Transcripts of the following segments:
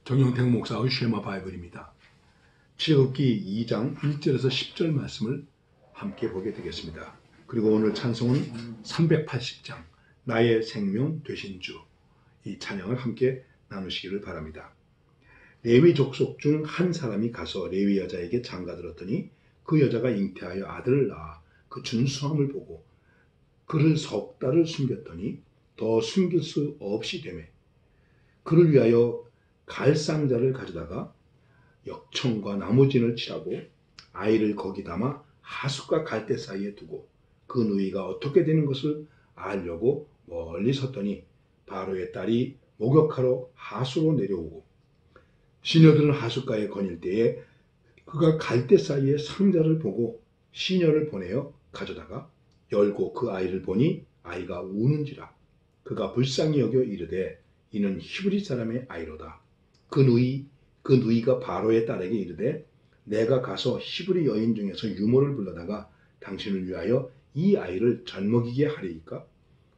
정영택 목사의 쉐마 바이블입니다. 출애굽기 2장 1절에서 10절 말씀을 함께 보게 되겠습니다. 그리고 오늘 찬송은 380장 나의 생명 되신 주, 이 찬양을 함께 나누시기를 바랍니다. 레위 족속 중 한 사람이 가서 레위 여자에게 장가들었더니 그 여자가 잉태하여 아들을 낳아 그 준수함을 보고 그를 석 달을 숨겼더니 더 숨길 수 없이 되매 그를 위하여 갈상자를 가져다가 역청과 나무진을 칠하고 아이를 거기 담아 하숫과 갈대 사이에 두고 그 누이가 어떻게 되는 것을 알려고 멀리 섰더니 바로의 딸이 목욕하러 하수로 내려오고 시녀들은 하숫가에 거닐 때에 그가 갈대 사이에 상자를 보고 시녀를 보내어 가져다가 열고 그 아이를 보니 아이가 우는지라. 그가 불쌍히 여겨 이르되 이는 히브리 사람의 아이로다. 그 누이가 바로의 딸에게 이르되 내가 가서 히브리 여인 중에서 유모를 불러다가 당신을 위하여 이 아이를 젖먹이게 하리이까?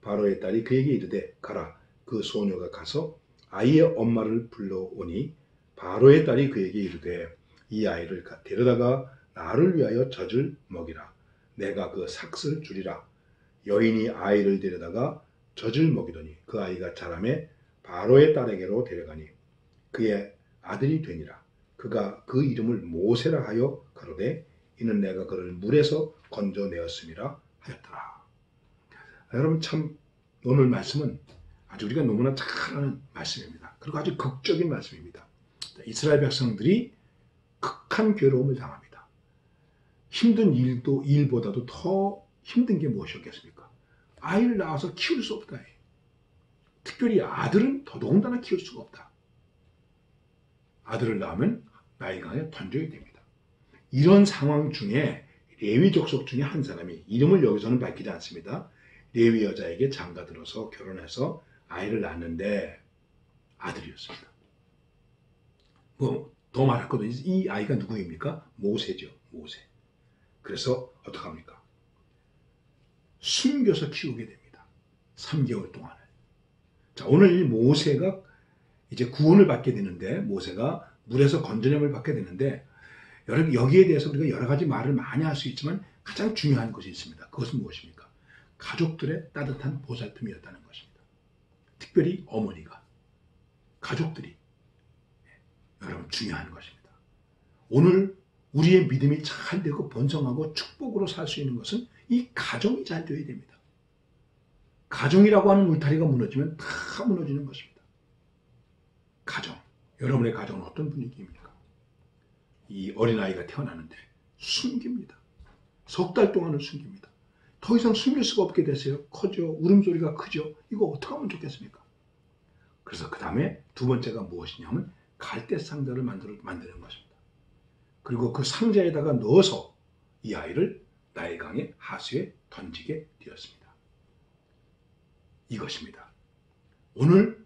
바로의 딸이 그에게 이르되 가라. 그 소녀가 가서 아이의 엄마를 불러오니 바로의 딸이 그에게 이르되 이 아이를 데려다가 나를 위하여 젖을 먹이라. 내가 그 삭슬 주리라. 여인이 아이를 데려다가 젖을 먹이더니 그 아이가 자라매 바로의 딸에게로 데려가니 그의 아들이 되니라. 그가 그 이름을 모세라 하여 가로되 이는 내가 그를 물에서 건져내었음이라 하였더라. 여러분, 참 오늘 말씀은 아주 우리가 너무나 잘 아는 말씀입니다. 그리고 아주 극적인 말씀입니다. 이스라엘 백성들이 극한 괴로움을 당합니다. 힘든 일보다도 더 힘든 게 무엇이었겠습니까? 아이를 낳아서 키울 수 없다. 특별히 아들은 더더군다나 키울 수가 없다. 아들을 낳으면 나일강에 던져야 됩니다. 이런 상황 중에 레위 족속 중에 한 사람이, 이름을 여기서는 밝히지 않습니다. 레위 여자에게 장가들어서 결혼해서 아이를 낳았는데 아들이었습니다. 더 말할 것도 이 아이가 누구입니까? 모세죠. 모세. 그래서 어떡합니까? 숨겨서 키우게 됩니다. 3개월 동안을. 자, 오늘 이 모세가 이제 구원을 받게 되는데, 모세가 물에서 건져냄을 받게 되는데, 여기에 대해서 우리가 여러 가지 말을 많이 할 수 있지만 가장 중요한 것이 있습니다. 그것은 무엇입니까? 가족들의 따뜻한 보살핌이었다는 것입니다. 특별히 어머니가, 가족들이 여러분 중요한 것입니다. 오늘 우리의 믿음이 잘 되고 번성하고 축복으로 살 수 있는 것은 이 가정이 잘 되어야 됩니다. 가정이라고 하는 울타리가 무너지면 다 무너지는 것입니다. 가정, 여러분의 가정은 어떤 분위기입니까? 이 어린아이가 태어나는데 숨깁니다. 석 달 동안은 숨깁니다. 더 이상 숨길 수가 없게 됐어요. 커져, 울음소리가 크죠. 이거 어떻게 하면 좋겠습니까? 그래서 그 다음에 두 번째가 무엇이냐면 갈대 상자를 만드는 것입니다. 그리고 그 상자에다가 넣어서 이 아이를 나일강의 하수에 던지게 되었습니다. 이것입니다. 오늘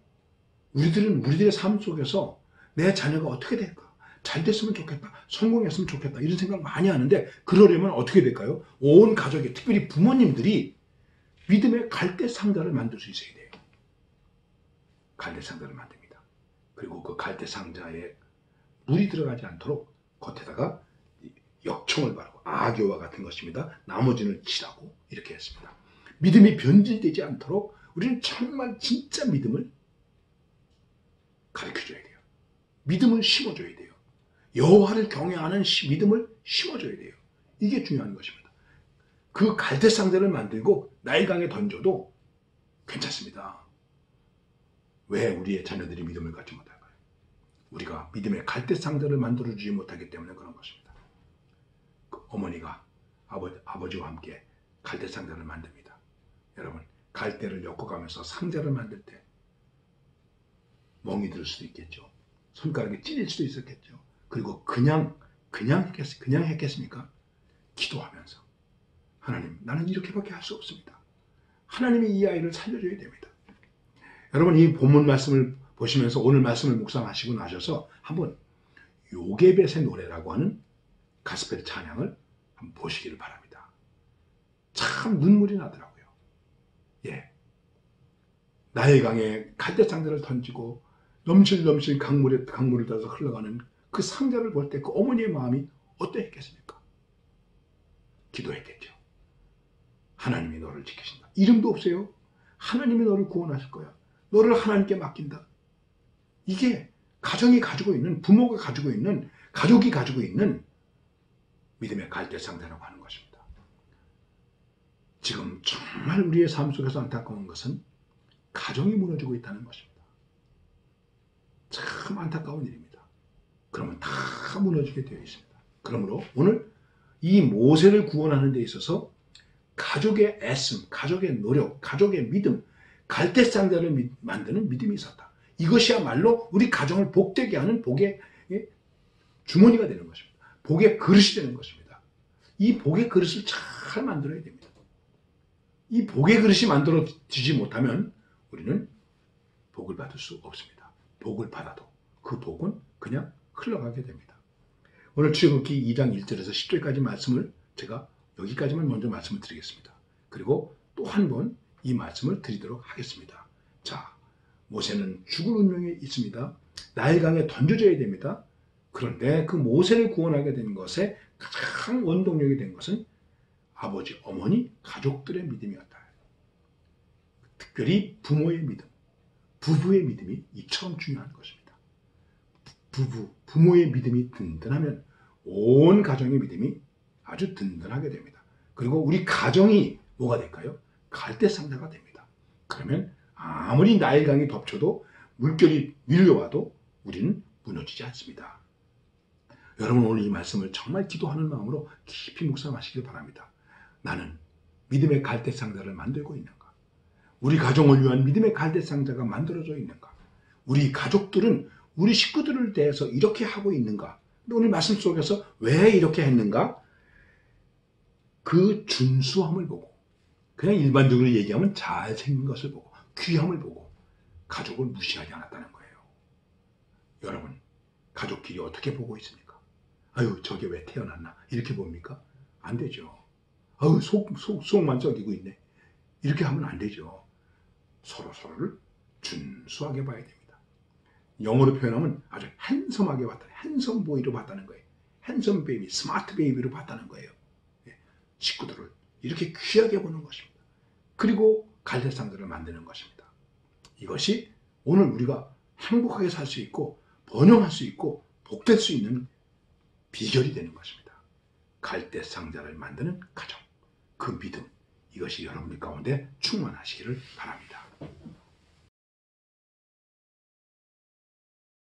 우리들의 삶 속에서 내 자녀가 어떻게 될까? 잘 됐으면 좋겠다. 성공했으면 좋겠다. 이런 생각 많이 하는데 그러려면 어떻게 될까요? 온 가족이, 특별히 부모님들이 믿음의 갈대 상자를 만들 수 있어야 돼요. 갈대 상자를 만듭니다. 그리고 그 갈대 상자에 물이 들어가지 않도록 겉에다가 역청을 바르고 악교와 같은 것입니다. 나머지는 칠하고 이렇게 했습니다. 믿음이 변질되지 않도록 우리는 정말 진짜 믿음을 가르쳐줘야 돼요. 믿음을 심어줘야 돼요. 여호와를 경외하는 믿음을 심어줘야 돼요. 이게 중요한 것입니다. 그 갈대 상자를 만들고 나일강에 던져도 괜찮습니다. 왜 우리의 자녀들이 믿음을 갖지 못할까요? 우리가 믿음의 갈대 상자를 만들어주지 못하기 때문에 그런 것입니다. 그 어머니가 아버지와 함께 갈대 상자를 만듭니다. 여러분, 갈대를 엮어가면서 상자를 만들 때 멍이 들 수도 있겠죠. 손가락이 찔릴 수도 있었겠죠. 그리고 그냥 했겠습니까? 기도하면서 하나님, 나는 이렇게밖에 할 수 없습니다. 하나님이 이 아이를 살려줘야 됩니다. 여러분, 이 본문 말씀을 보시면서 오늘 말씀을 묵상하시고 나셔서 한번 요게벳의 노래라고 하는 가스펠 찬양을 한번 보시기를 바랍니다. 참 눈물이 나더라고요. 예, 나일강에 갈대 상자를 던지고 넘실넘실 강물을 따라서 흘러가는 그 상자를 볼 때 그 어머니의 마음이 어떠했겠습니까? 기도했겠죠. 하나님이 너를 지키신다. 이름도 없어요. 하나님이 너를 구원하실 거야. 너를 하나님께 맡긴다. 이게 가정이 가지고 있는, 부모가 가지고 있는, 가족이 가지고 있는 믿음의 갈대상자라고 하는 것입니다. 지금 정말 우리의 삶 속에서 안타까운 것은 가정이 무너지고 있다는 것입니다. 참 안타까운 일입니다. 그러면 다 무너지게 되어 있습니다. 그러므로 오늘 이 모세를 구원하는 데 있어서 가족의 애씀, 가족의 노력, 가족의 믿음, 갈대상자를 만드는 믿음이 있었다. 이것이야말로 우리 가정을 복되게 하는 복의 주머니가 되는 것입니다. 복의 그릇이 되는 것입니다. 이 복의 그릇을 잘 만들어야 됩니다. 이 복의 그릇이 만들어지지 못하면 우리는 복을 받을 수 없습니다. 복을 받아도 그 복은 그냥 흘러가게 됩니다. 오늘 출애굽기 2장 1절에서 10절까지 말씀을 제가 여기까지만 먼저 말씀을 드리겠습니다. 그리고 또 한 번 이 말씀을 드리도록 하겠습니다. 자, 모세는 죽을 운명에 있습니다. 나일강에 던져져야 됩니다. 그런데 그 모세를 구원하게 된 것에 가장 원동력이 된 것은 아버지, 어머니, 가족들의 믿음이었다. 특별히 부모의 믿음, 부부의 믿음이 이처럼 중요한 것입니다. 부모의 믿음이 든든하면 온 가정의 믿음이 아주 든든하게 됩니다. 그리고 우리 가정이 뭐가 될까요? 갈대상자가 됩니다. 그러면 아무리 나일강이 덮쳐도 물결이 밀려와도 우리는 무너지지 않습니다. 여러분 오늘 이 말씀을 정말 기도하는 마음으로 깊이 묵상하시길 바랍니다. 나는 믿음의 갈대상자를 만들고 있는가? 우리 가정을 위한 믿음의 갈대상자가 만들어져 있는가? 우리 가족들은 우리 식구들을 대해서 이렇게 하고 있는가? 오늘 말씀 속에서 왜 이렇게 했는가? 그 준수함을 보고 그냥 일반적으로 얘기하면 잘생긴 것을 보고 귀함을 보고 가족을 무시하지 않았다는 거예요. 여러분 가족끼리 어떻게 보고 있습니까? 아유 저게 왜 태어났나 이렇게 봅니까? 안 되죠. 아유 속만 썩이고 있네 이렇게 하면 안 되죠. 서로를 준수하게 봐야 됩니다. 영어로 표현하면 아주 핸섬하게 봤다, 핸섬 보이로 봤다는 거예요. 핸섬 베이비, 스마트 베이비로 봤다는 거예요. 식구들을 이렇게 귀하게 보는 것입니다. 그리고 갈대상자를 만드는 것입니다. 이것이 오늘 우리가 행복하게 살 수 있고 번영할 수 있고 복될 수 있는 비결이 되는 것입니다. 갈대상자를 만드는 가정, 그 믿음, 이것이 여러분들 가운데 충만하시기를 바랍니다.